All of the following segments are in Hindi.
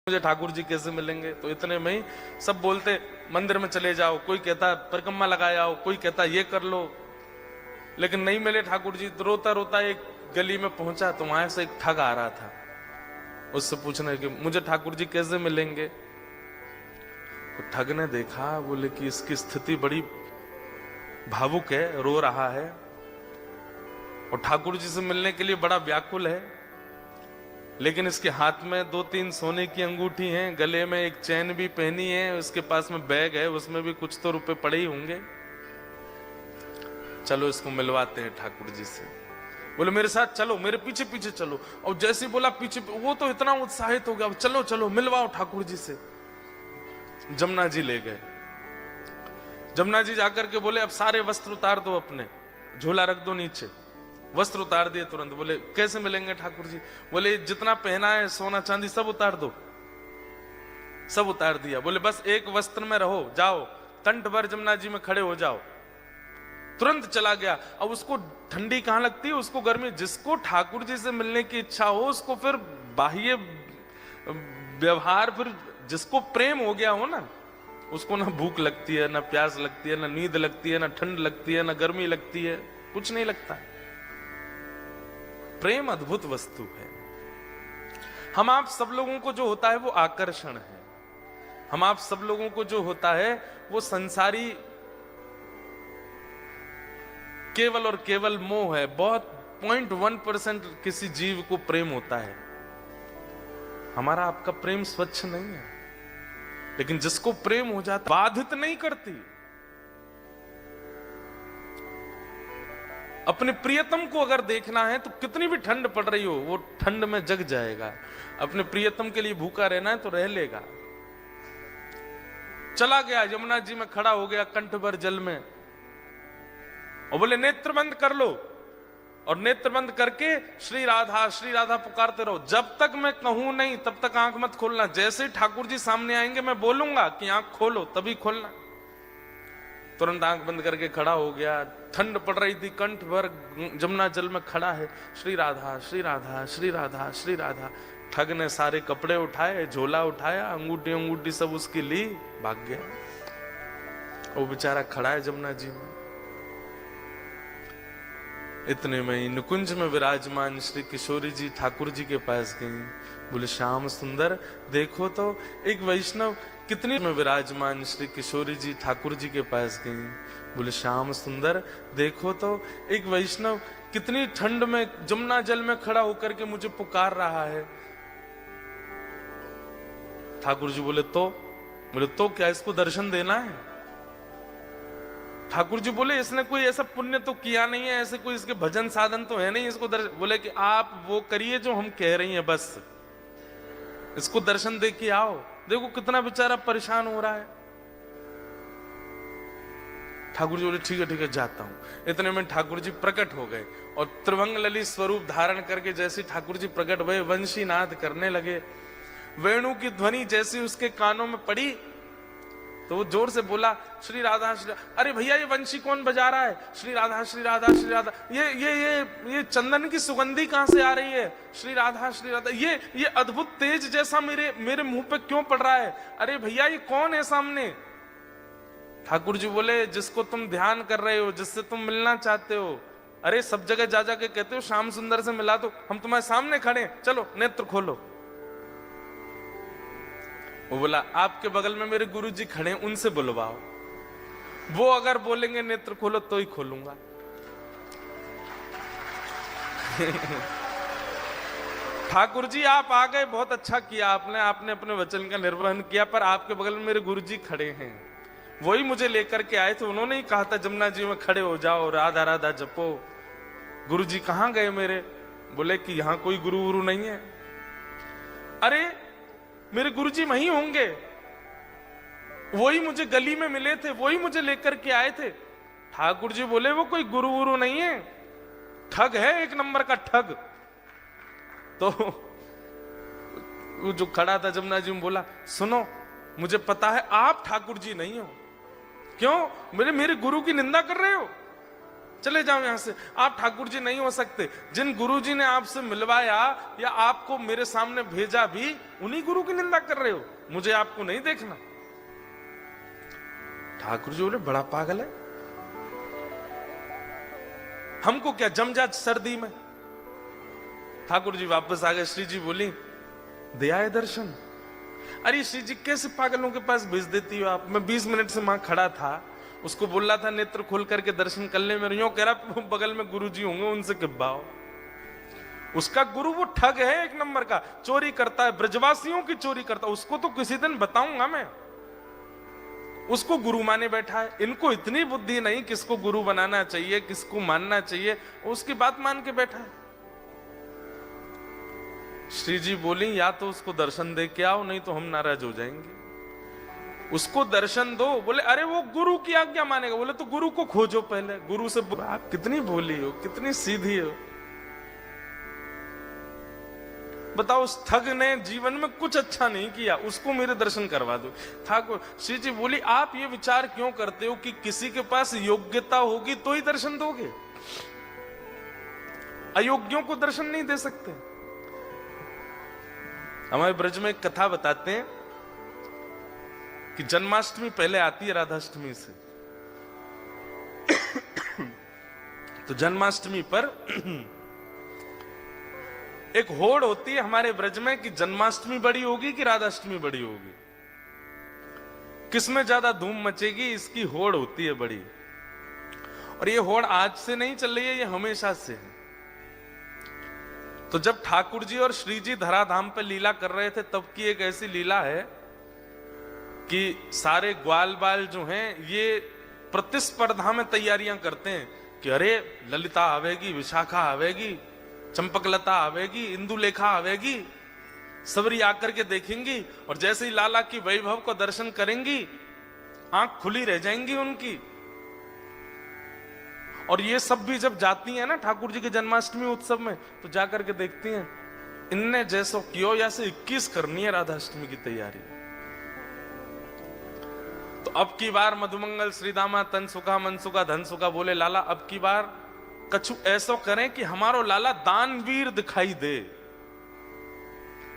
मुझे ठाकुर जी कैसे मिलेंगे। तो इतने में ही सब बोलते मंदिर में चले जाओ, कोई कहता परिक्रमा लगाए आओ, कोई कहता ये कर लो, लेकिन नहीं मिले ठाकुर जी। तो रोता रोता एक गली में पहुंचा तो वहां से एक ठग आ रहा था, उससे पूछने कि मुझे ठाकुर जी कैसे मिलेंगे। तो ठग ने देखा, बोले कि इसकी स्थिति बड़ी भावुक है, रो रहा है और ठाकुर जी से मिलने के लिए बड़ा व्याकुल है, लेकिन इसके हाथ में 2-3 सोने की अंगूठी हैं, गले में एक चैन भी पहनी है, उसके पास में बैग है, उसमें भी कुछ तो रुपए पड़े ही होंगे। चलो इसको मिलवाते हैं ठाकुर जी से। बोले मेरे साथ चलो, मेरे पीछे पीछे चलो। और जैसे बोला पीछे, वो तो इतना उत्साहित हो गया, चलो चलो मिलवाओ ठाकुर जी से। जमुना जी ले गए। जमुना जी जाकर के बोले अब सारे वस्त्र उतार दो, अपने झोला रख दो नीचे। वस्त्र उतार दिए तुरंत। बोले कैसे मिलेंगे ठाकुर जी। बोले जितना पहना है सोना चांदी सब उतार दो। सब उतार दिया। बोले बस एक वस्त्र में रहो, जाओ कंठ भर जमुना जी में खड़े हो जाओ। तुरंत चला गया। अब उसको ठंडी कहां लगती है, उसको गर्मी। जिसको ठाकुर जी से मिलने की इच्छा हो उसको फिर बाह्य व्यवहार, फिर जिसको प्रेम हो गया हो ना, उसको ना भूख लगती है, ना प्यास लगती है, ना नींद लगती है, ना ठंड लगती है, ना गर्मी लगती है, कुछ नहीं लगता। प्रेम अद्भुत वस्तु है। हम आप सब लोगों को जो होता है वो आकर्षण है। हम आप सब लोगों को जो होता है वो संसारी केवल और केवल मोह है। बहुत 0.1% किसी जीव को प्रेम होता है। हमारा आपका प्रेम स्वच्छ नहीं है, लेकिन जिसको प्रेम हो जाता बाधित नहीं करती। अपने प्रियतम को अगर देखना है तो कितनी भी ठंड पड़ रही हो वो ठंड में जग जाएगा। अपने प्रियतम के लिए भूखा रहना है तो रह लेगा। चला गया, यमुना जी में खड़ा हो गया कंठ भर जल में और बोले नेत्र बंद कर लो। और नेत्र बंद करके श्री राधा पुकारते रहो। जब तक मैं कहूं नहीं तब तक आंख मत खोलना। जैसे ही ठाकुर जी सामने आएंगे मैं बोलूंगा कि आंख खोलो, तभी खोलना। तुरंत आंख बंद करके खड़ा हो गया। ठंड पड़ रही थी, कंठ भर जमुना जल में खड़ा है। श्री राधा श्री राधा श्री राधा श्री राधा। ठग ने सारे कपड़े उठाए, झोला उठाया, अंगूठी अंगूठी सब उसकी ली, भाग गया। वो बेचारा खड़ा है जमुना जी में। इतने में ही निकुंज में विराजमान श्री किशोरी जी ठाकुर जी के पास गई। बोले श्याम सुंदर देखो तो एक वैष्णव कितनी में विराजमान श्री किशोरी जी ठाकुर जी के पास गई। बोले श्याम सुंदर देखो तो एक वैष्णव कितनी ठंड में जमुना जल में खड़ा होकर के मुझे पुकार रहा है। ठाकुर जी बोले तो क्या इसको दर्शन देना है। ठाकुर जी बोले इसने कोई ऐसा पुण्य तो किया नहीं है, ऐसे कोई इसके भजन साधन तो है नहीं इसको दर्शन। बोले कि आप वो करिए जो हम कह रही हैं, बस इसको दर्शन दे के आओ। देखो कितना बेचारा परेशान हो रहा है। ठाकुर जी बोले ठीक है जाता हूं। इतने में ठाकुर जी प्रकट हो गए और त्रिभंग ललित स्वरूप धारण करके जैसे ठाकुर जी प्रकट हुए वंशी नाद करने लगे। वेणु की ध्वनि जैसी उसके कानों में पड़ी तो वो जोर से बोला श्री राधा श्री। अरे भैया ये वंशी कौन बजा रहा है। श्री राधा श्री राधा श्री राधा। ये चंदन की सुगंधी कहां से आ रही है। श्री राधा श्री राधा। ये अद्भुत तेज जैसा मेरे मुंह पे क्यों पड़ रहा है। अरे भैया ये कौन है सामने। ठाकुर जी बोले जिसको तुम ध्यान कर रहे हो, जिससे तुम मिलना चाहते हो। अरे सब जगह जा के कहते हो श्याम सुंदर से मिला दो, हम तुम्हारे सामने खड़े, चलो नेत्र खोलो। वो बोला आपके बगल में मेरे गुरुजी खड़े हैं, उनसे बुलवाओ। वो अगर बोलेंगे नेत्र खोलो तो ही खोलूंगा। ठाकुर जी आप आ गए, बहुत अच्छा किया आपने अपने वचन का निर्वहन किया, पर आपके बगल में मेरे गुरुजी खड़े हैं, वही मुझे लेकर के आए थे। उन्होंने ही कहा था जमुना जी में खड़े हो जाओ, राधा राधा जपो। गुरुजी कहां गए मेरे। बोले कि यहां कोई गुरु नहीं है। अरे मेरे गुरुजी वहीं होंगे, वही मुझे गली में मिले थे, वही मुझे लेकर के आए थे। ठाकुर जी बोले वो कोई गुरु नहीं है, ठग है, एक नंबर का ठग। तो वो जो खड़ा था जमुना जी में बोला सुनो मुझे पता है आप ठाकुर जी नहीं हो। क्यों। मेरे गुरु की निंदा कर रहे हो। चले जाओ यहां से, आप ठाकुर जी नहीं हो सकते। जिन गुरु जी ने आपसे मिलवाया या आपको मेरे सामने भेजा भी, उन्हीं गुरु की निंदा कर रहे हो, मुझे आपको नहीं देखना। ठाकुर जी बोले बड़ा पागल है, हमको क्या जम जा सर्दी में। ठाकुर जी वापस आ गए। श्री जी बोली दे आए दर्शन। अरे श्री जी कैसे पागलों के पास भेज देती हो आप, मैं 20 मिनट से वहां खड़ा था, उसको बोल रहा था नेत्र खोल करके दर्शन कर ले, मेरे यूं कह रहा बगल में गुरु जी होंगे उनसे किब्बाओ। उसका गुरु वो ठग है, एक नंबर का चोरी करता है, ब्रजवासियों की चोरी करता है। उसको तो किसी दिन बताऊंगा मैं, उसको गुरु माने बैठा है। इनको इतनी बुद्धि नहीं किसको गुरु बनाना चाहिए, किसको मानना चाहिए, उसकी बात मान के बैठा है। श्री जी बोली या तो उसको दर्शन दे के आओ, नहीं तो हम नाराज हो जाएंगे। उसको दर्शन दो। बोले अरे वो गुरु की आज्ञा मानेगा। बोले तो गुरु को खोजो पहले, गुरु से। आप कितनी भोली हो, कितनी सीधी हो। बताओ, उस ठग ने जीवन में कुछ अच्छा नहीं किया, उसको मेरे दर्शन करवा दो। ठाकुर श्री जी बोली आप ये विचार क्यों करते हो कि किसी के पास योग्यता होगी तो ही दर्शन दोगे, अयोग्यों को दर्शन नहीं दे सकते। हमारे ब्रज में एक कथा बताते हैं कि जन्माष्टमी पहले आती है राधाष्टमी से। तो जन्माष्टमी पर एक होड़ होती है हमारे ब्रज में कि जन्माष्टमी बड़ी होगी कि राधाष्टमी बड़ी होगी, किसमें ज्यादा धूम मचेगी, इसकी होड़ होती है बड़ी। और ये होड़ आज से नहीं चल रही है, ये हमेशा से है। तो जब ठाकुर जी और श्री जी धराधाम पे लीला कर रहे थे, तब की एक ऐसी लीला है कि सारे ग्वाल बाल जो हैं ये प्रतिस्पर्धा में तैयारियां करते हैं कि अरे ललिता आवेगी, विशाखा आवेगी, चंपकलता आवेगी, इंदुलेखा आवेगी, सबरी आकर के देखेंगी और जैसे ही लाला की वैभव को दर्शन करेंगी आंख खुली रह जाएंगी उनकी। और ये सब भी जब जाती हैं ना ठाकुर जी के जन्माष्टमी उत्सव में, तो जाकर के देखती हैं इनने जैसो कियो या से 21 करनी है राधाष्टमी की तैयारी। तो अब की बार मधुमंगल श्रीदामा तन सुखा मन सुखा धन सुखा बोले लाला अब की बार कछु ऐसो करें कि हमारो लाला दानवीर दिखाई दे,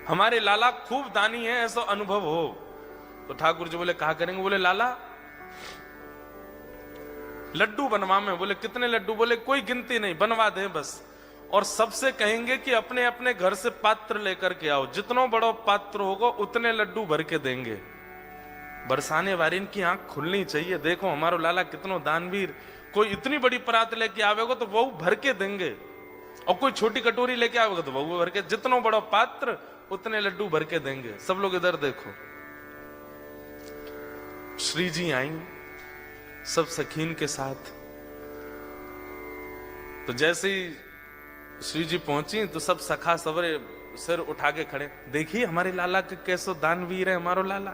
हमारे लाला खूब दानी है ऐसा अनुभव हो। तो ठाकुर जी बोले कहा करेंगे। बोले लाला लड्डू बनवा में। बोले कितने लड्डू? बोले कोई गिनती नहीं, बनवा दे बस। और सबसे कहेंगे कि अपने अपने घर से पात्र लेकर के आओ, जितना बड़ा पात्र होगा उतने लड्डू भर के देंगे। बरसाने वारिन की आंख खुलनी चाहिए, देखो हमारा लाला कितना दानवीर। कोई इतनी बड़ी परात लेके आवेगा तो वो भर के देंगे, और कोई छोटी कटोरी लेके आवेगा तो वो भर के, जितना बड़ा पात्र उतने लड्डू भर के देंगे। सब लोग इधर देखो। श्री जी आई सब सखीन के साथ। तो जैसे ही श्री जी पहुंची तो सब सखा सवरे सिर उठा के खड़े, देखिए हमारे लाला के कैसो दानवीर है हमारो लाला।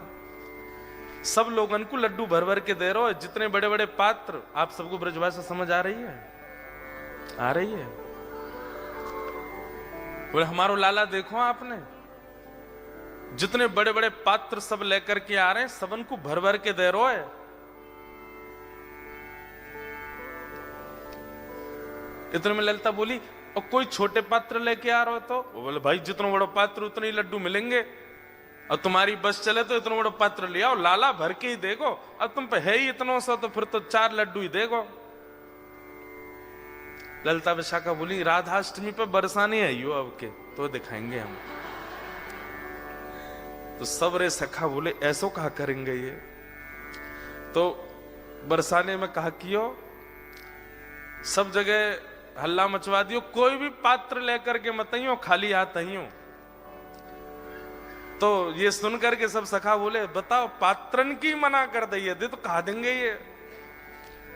सब लोगन को लड्डू भर भर के दे रहे हो, जितने बड़े बड़े पात्र। आप सबको ब्रजभाषा समझ आ रही है? आ रही है? बोले हमारो लाला देखो आपने, जितने बड़े बड़े पात्र सब लेकर के आ रहे हैं, सबन को भर भर के दे रहे हो। इतने में ललिता बोली और कोई छोटे पात्र लेके आ रहे हो तो? वो बोले भाई जितना बड़ा पात्र उतने ही लड्डू मिलेंगे, और तुम्हारी बस चले तो इतना बड़ा पात्र ले आओ, लाला भर के ही देखो। अब तुम पे है ही इतना सा तो फिर तो 4 लड्डू ही देखो। ललिता विशाखा बोली राधाष्टमी पे बरसाने आइयो अब के तो दिखाएंगे हम। तो सबरे सखा बोले ऐसो कहा करेंगे ये? तो बरसाने में कहा कियो, सब जगह हल्ला मचवा दियो, कोई भी पात्र लेकर के मत आइयो, खाली हाथ आइयो। तो ये सुनकर के सब सखा बोले बताओ पात्रन की मना कर दिए दे तो कहा देंगे ये।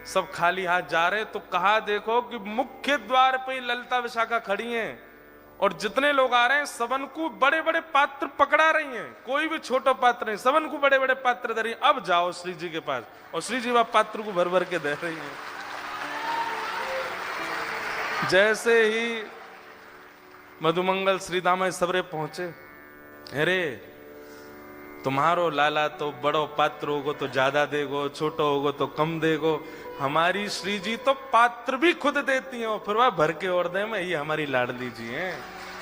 सब खाली हाथ जा रहे, तो कहा देखो कि मुख्य द्वार पे ललिता विशाखा खड़ी हैं, और जितने लोग आ रहे हैं सबन को बड़े बड़े पात्र पकड़ा रही हैं, कोई भी छोटा पात्र नहीं, सबन को बड़े बड़े पात्र दे रही हैं। अब जाओ श्री जी के पास, और श्री जी वह पात्र को भर भर के दे रही हैं। जैसे ही मधुमंगल श्रीदामा सबरे पहुंचे, अरे तुम्हारो लाला तो बड़ो पात्र होगो तो ज्यादा देगो, छोटो होगो तो कम देगो। हमारी श्री जी तो पात्र भी खुद देती हैं और फिर वह भर के और दे में। ये हमारी लाडली जी हैं,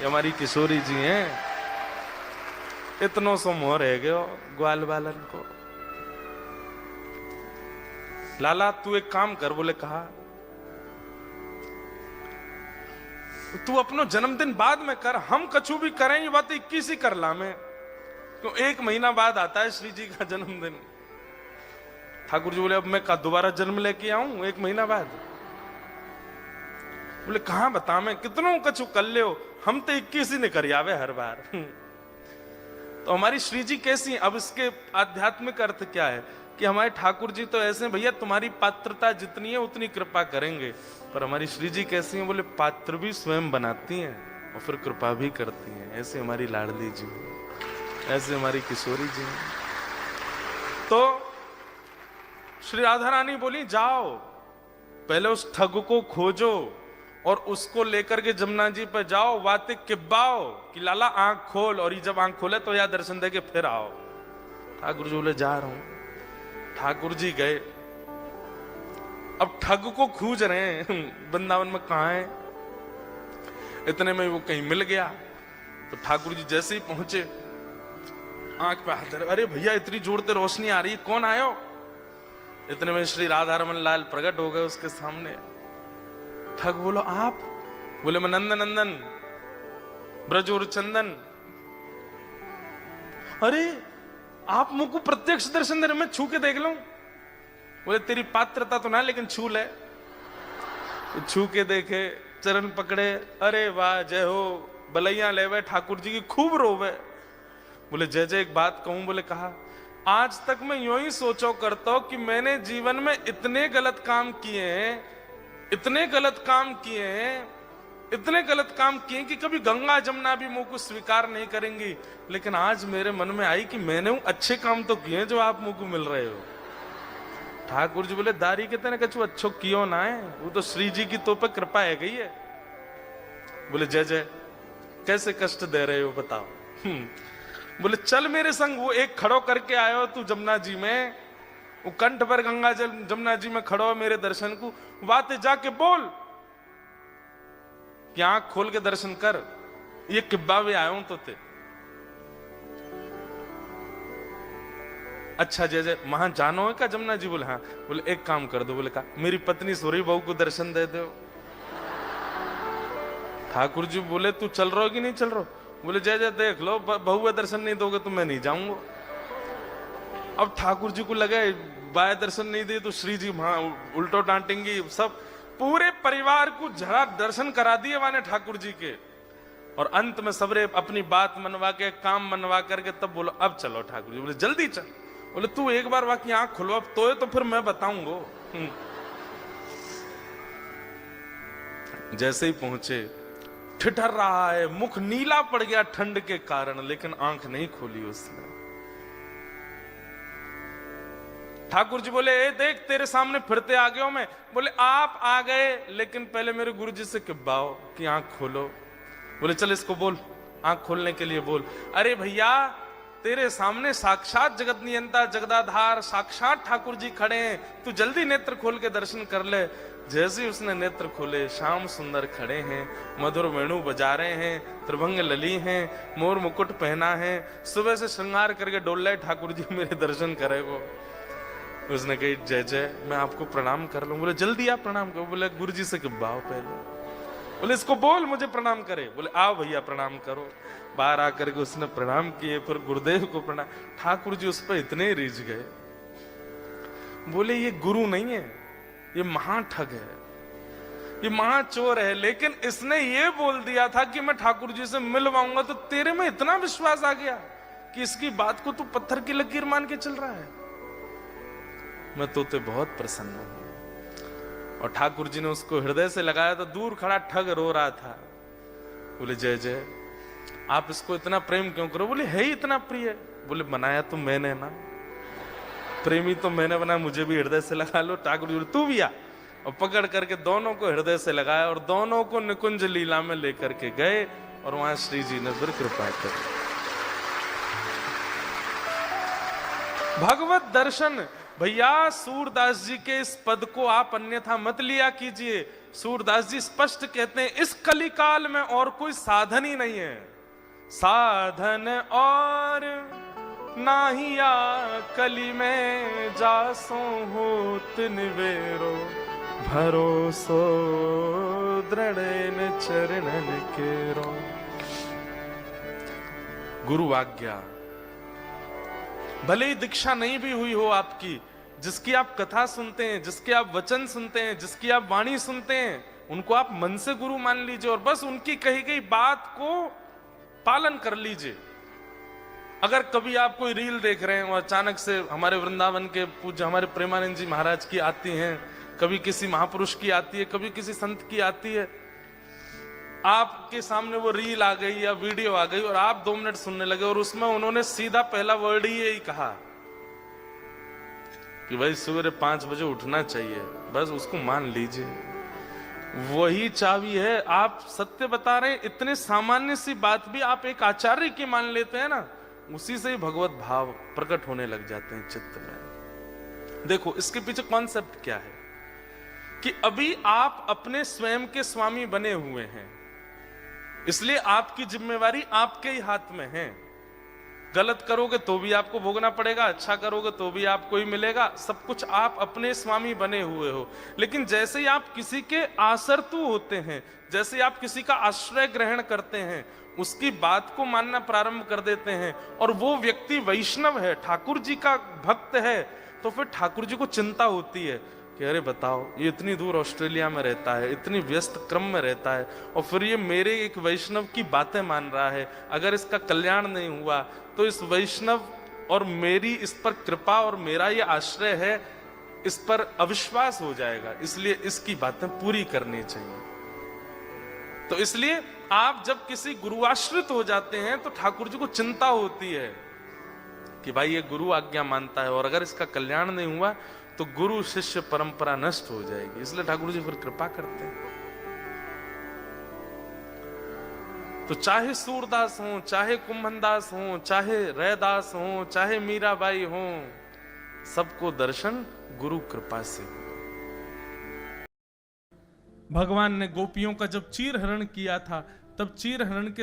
ये हमारी किशोरी जी हैं। इतनो सो मोह रह गयो ग्वाल बालन को। लाला तू एक काम कर, बोले कहा तू अपनो जन्मदिन बाद में कर, हम कछु भी करें ये बात 21 ही कर ला में, क्यों 1 महीना बाद आता है श्री जी का जन्मदिन। ठाकुर जी बोले अब मैं का दोबारा जन्म लेके आऊं 1 महीना बाद? बोले कहां बता मैं कितनों कछु कर ले हो, हम तो 21 ही ने कर आवे हर बार। तो हमारी श्री जी कैसी है? अब इसके आध्यात्मिक अर्थ क्या है कि हमारे ठाकुर जी तो ऐसे भैया तुम्हारी पात्रता जितनी है उतनी कृपा करेंगे, पर हमारी श्री जी कैसी हैं? बोले पात्र भी स्वयं बनाती हैं और फिर कृपा भी करती हैं। ऐसे हमारी लाडली जी, ऐसे हमारी किशोरी जी। तो श्री राधा रानी बोली जाओ पहले उस ठग को खोजो और उसको लेकर के जमुना जी पर जाओ, बातें किब्बाओ कि लाला आंख खोल, और ये जब आंख खोले तो यहाँ दर्शन दे के फिर आओ। ठाकुर जी बोले जा रहा हूं। ठाकुर जी गए, अब ठग को खोज रहे हैं वृंदावन में कहां है। इतने में वो कहीं मिल गया, तो ठाकुर जी जैसे ही पहुंचे आंख पे हाथ, अरे भैया इतनी जोर से रोशनी आ रही है, कौन आयो? इतने में श्री राधा रमन लाल प्रकट हो गए उसके सामने। ठग बोलो आप? बोले मैं नंदन नंदन ब्रज और चंदन। अरे आप मुझको प्रत्यक्ष दर्शन दे रहे, मैं छू के देख लूं? बोले तेरी पात्रता तो ना, लेकिन छू ले। तो छू के देखे, चरण पकड़े, अरे वाह जय हो, बलैया लेवे ठाकुर जी की खूब रोवे। बोले जय जय एक बात कहूं? बोले कहा आज तक मैं यूं ही सोचो करता हूं कि मैंने जीवन में इतने गलत काम किए हैं, इतने गलत काम किए हैं, इतने गलत काम किए कि कभी गंगा जमुना भी मुंह को स्वीकार नहीं करेंगी, लेकिन आज मेरे मन में आई कि मैंने वो अच्छे काम तो किए जो आप मुंह को मिल रहे हो। ठाकुर जी बोले दारी के तेने कछु अच्छो कियो ना है, वो तो श्री जी की तो पे कृपा है गई है। बोले जय जय कैसे कष्ट दे रहे हो बताओ? बोले चल मेरे संग, वो एक खड़ो करके आयो तू जमुना जी में, वो कंठ पर गंगा जल जमुना जी में खड़ो मेरे दर्शन को, बातें जाके बोल कि आंख खोल के दर्शन कर, ये किब्बा भी आयो तो ते। अच्छा जय जय वहां जानो है क्या जमुना जी? बोले हाँ। बोले एक काम कर दो। बोले कहा मेरी पत्नी सोरी बहू को दर्शन दे दो। ठाकुर जी बोले तू चल रहा हो कि नहीं चल रहा? बोले जय जय देख लो, बहू का दर्शन नहीं दोगे तो मैं नहीं जाऊंगा। अब ठाकुर जी को लगे बाय दर्शन नहीं दे तो श्री जी वहां उल्टो डांटेंगी। सब पूरे परिवार को झड़ा दर्शन करा दिए वाने ठाकुर जी के, और अंत में सबरे अपनी बात मनवा के काम मनवा करके तब बोलो अब चलो। ठाकुर जी बोले जल्दी चल। बोले तू एक बार वाकई आंख खुलवा तो फिर मैं बताऊंगा। जैसे ही पहुंचे ठिठर रहा है, मुख नीला पड़ गया ठंड के कारण, लेकिन आंख नहीं खोली उसने। ठाकुर जी बोले ए देख तेरे सामने फिरते आ गया हूं मैं। बोले आप आ गए, लेकिन पहले मेरे गुरु जी से किब्बाओ कि आंख खोलो। बोले चल इसको बोल, आंख खोलने के लिए बोल। अरे भैया तेरे सामने साक्षात जगत नियंता जगदाधार साक्षात ठाकुर जी खड़े हैं, तू जल्दी नेत्र खोल के दर्शन कर ले। जैसे ही उसने नेत्र खोले, श्याम सुंदर खड़े हैं, मधुर वेणु बजा रहे हैं, त्रिभंग लली हैं, मोर मुकुट पहना है, सुबह से श्रृंगार करके डोल रहे ठाकुर जी मेरे दर्शन करेगो। उसने कही जय जय मैं आपको प्रणाम कर लूं। बोले जल्दी आप प्रणाम करो। बोले गुरु जी से किब्बाओ पहले। बोले इसको बोल मुझे प्रणाम करे। बोले आओ भैया प्रणाम करो। बाहर आकर के उसने प्रणाम किए, फिर गुरुदेव को प्रणाम। ठाकुर जी उस पर इतने रिझ गए, बोले ये गुरु नहीं है, ये महाठग है, ये महाचोर है, लेकिन इसने ये बोल दिया था कि मैं ठाकुर जी से मिलवाऊंगा, तो तेरे में इतना विश्वास आ गया कि इसकी बात को तू पत्थर की लकीर मान के चल रहा है। मैं तो ते बहुत प्रसन्न हूं। और ठाकुर जी ने उसको हृदय से लगाया तो दूर खड़ा ठग रो रहा था। बोले जय जय आप इसको इतना प्रेम क्यों करो? बोले है ही इतना प्रिय। बोले बनाया तो मैंने ना, प्रेमी तो मैंने बनाया, मुझे भी हृदय से लगा लो। ठाकुर जी तू भी आ, और पकड़ करके दोनों को हृदय से लगाया और दोनों को निकुंज लीला में लेकर के गए, और वहां श्री जी ने फिर कृपा करी। भगवत दर्शन। भैया सूरदास जी के इस पद को आप अन्यथा मत लिया कीजिए। सूरदास जी स्पष्ट कहते हैं इस कलिकाल में और कोई साधन ही नहीं है, साधन और नाहिया कली में जासो होत निवेरो भरोसो दृढ़ चरणन केरो। गुरु आज्ञा भले ही दीक्षा नहीं भी हुई हो आपकी, जिसकी आप कथा सुनते हैं, जिसके आप वचन सुनते हैं, जिसकी आप वाणी सुनते हैं, उनको आप मन से गुरु मान लीजिए और बस उनकी कही गई बात को पालन कर लीजिए। अगर कभी आप कोई रील देख रहे हैं और अचानक से हमारे वृंदावन के पूज्य हमारे प्रेमानंद जी महाराज की आती हैं, कभी किसी महापुरुष की आती है, कभी किसी संत की आती है, आपके सामने वो रील आ गई या वीडियो आ गई और आप 2 मिनट सुनने लगे और उसमें उन्होंने सीधा पहला वर्ड ही यही कहा कि भाई सवेरे 5 बजे उठना चाहिए, बस उसको मान लीजिए। वही चाबी है। आप सत्य बता रहे हैं, इतने सामान्य सी बात भी आप एक आचार्य की मान लेते हैं ना, उसी से ही भगवत भाव प्रकट होने लग जाते हैं चित्त में। देखो इसके पीछे कॉन्सेप्ट क्या है कि अभी आप अपने स्वयं के स्वामी बने हुए हैं, इसलिए आपकी जिम्मेवारी आपके ही हाथ में है। गलत करोगे तो भी आपको भोगना पड़ेगा, अच्छा करोगे तो भी आपको ही मिलेगा, सब कुछ आप अपने स्वामी बने हुए हो। लेकिन जैसे ही आप किसी के आसरतु होते हैं, जैसे ही आप किसी का आश्रय ग्रहण करते हैं, उसकी बात को मानना प्रारंभ कर देते हैं और वो व्यक्ति वैष्णव है, ठाकुर जी का भक्त है, तो फिर ठाकुर जी को चिंता होती है कि अरे बताओ ये इतनी दूर ऑस्ट्रेलिया में रहता है, इतनी व्यस्त क्रम में रहता है और फिर ये मेरे एक वैष्णव की बातें मान रहा है, अगर इसका कल्याण नहीं हुआ तो इस वैष्णव और मेरी इस पर कृपा और मेरा ये आश्रय है, इस पर अविश्वास हो जाएगा, इसलिए इसकी बातें पूरी करनी चाहिए। तो इसलिए आप जब किसी गुरुआश्रित हो जाते हैं तो ठाकुर जी को चिंता होती है कि भाई ये गुरु आज्ञा मानता है और अगर इसका कल्याण नहीं हुआ तो गुरु शिष्य परंपरा नष्ट हो जाएगी, इसलिए ठाकुर जी फिर कृपा करते हैं। तो चाहे सूरदास हो, चाहे कुंभनदास हो, चाहे रैदास हो, चाहे मीराबाई हो, सबको दर्शन गुरु कृपा से हो। भगवान ने गोपियों का जब चीर हरण किया था, तब चीर हरण के